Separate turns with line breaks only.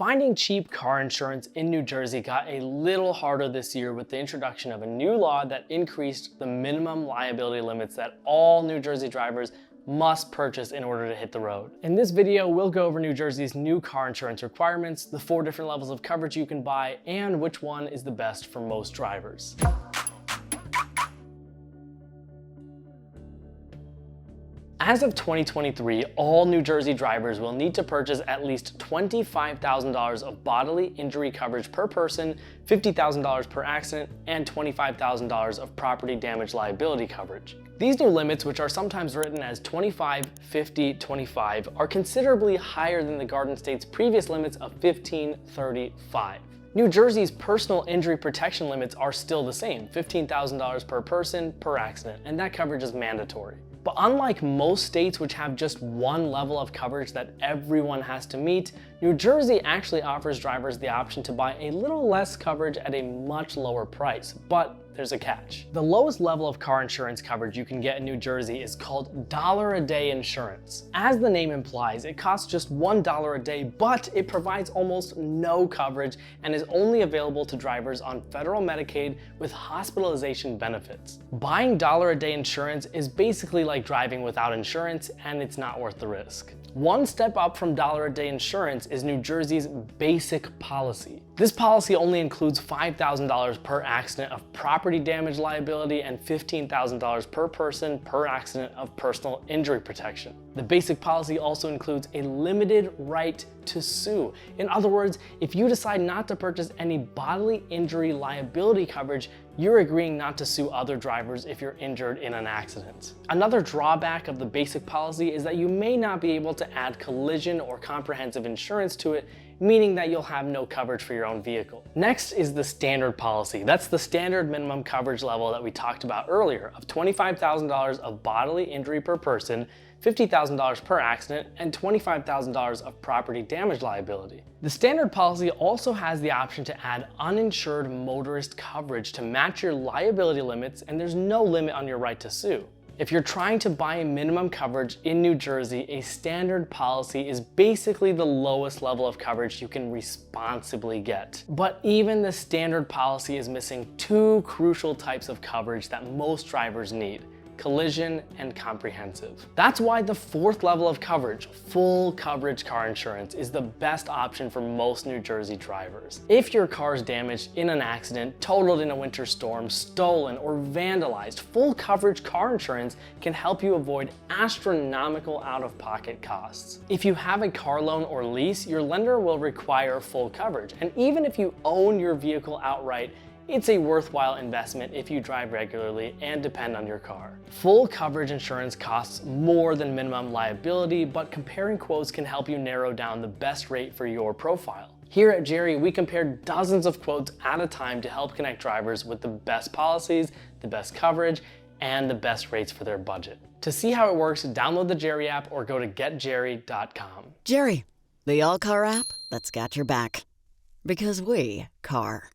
Finding cheap car insurance in New Jersey got a little harder this year with the introduction of a new law that increased the minimum liability limits that all New Jersey drivers must purchase in order to hit the road. In this video, we'll go over New Jersey's new car insurance requirements, the 4 different levels of coverage you can buy, and which one is the best for most drivers. As of 2023, all New Jersey drivers will need to purchase at least $25,000 of bodily injury coverage per person, $50,000 per accident, and $25,000 of property damage liability coverage. These new limits, which are sometimes written as 25, 50, 25, are considerably higher than the Garden State's previous limits of 15, 30, 5. New Jersey's personal injury protection limits are still the same, $15,000 per person per accident, and that coverage is mandatory. But unlike most states which have just one level of coverage that everyone has to meet, New Jersey actually offers drivers the option to buy a little less coverage at a much lower price, but there's a catch. The lowest level of car insurance coverage you can get in New Jersey is called $1-a-day insurance. As the name implies, it costs just $1 a day, but it provides almost no coverage and is only available to drivers on federal Medicaid with hospitalization benefits. Buying $1-a-day insurance is basically like driving without insurance, and it's not worth the risk. One step up from $1-a-day insurance is New Jersey's basic policy. This policy only includes $5,000 per accident of property damage liability and $15,000 per person per accident of personal injury protection. The basic policy also includes a limited right to sue. In other words, if you decide not to purchase any bodily injury liability coverage, you're agreeing not to sue other drivers if you're injured in an accident. Another drawback of the basic policy is that you may not be able to add collision or comprehensive insurance to it, meaning that you'll have no coverage for your own vehicle. Next is the standard policy. That's the standard minimum coverage level that we talked about earlier of $25,000 of bodily injury per person, $50,000 per accident, and $25,000 of property damage liability. The standard policy also has the option to add uninsured motorist coverage to match your liability limits, and there's no limit on your right to sue. If you're trying to buy a minimum coverage in New Jersey, a standard policy is basically the lowest level of coverage you can responsibly get. But even the standard policy is missing 2 crucial types of coverage that most drivers need: collision and comprehensive. That's why the 4th level of coverage, full coverage car insurance, is the best option for most New Jersey drivers. If your car is damaged in an accident, totaled in a winter storm, stolen, or vandalized, full coverage car insurance can help you avoid astronomical out-of-pocket costs. If you have a car loan or lease, your lender will require full coverage. And even if you own your vehicle outright, it's a worthwhile investment if you drive regularly and depend on your car. Full coverage insurance costs more than minimum liability, but comparing quotes can help you narrow down the best rate for your profile. Here at Jerry, we compared dozens of quotes at a time to help connect drivers with the best policies, the best coverage, and the best rates for their budget. To see how it works, download the Jerry app or go to getjerry.com.
Jerry, the AllCar app that's got your back. Because we car.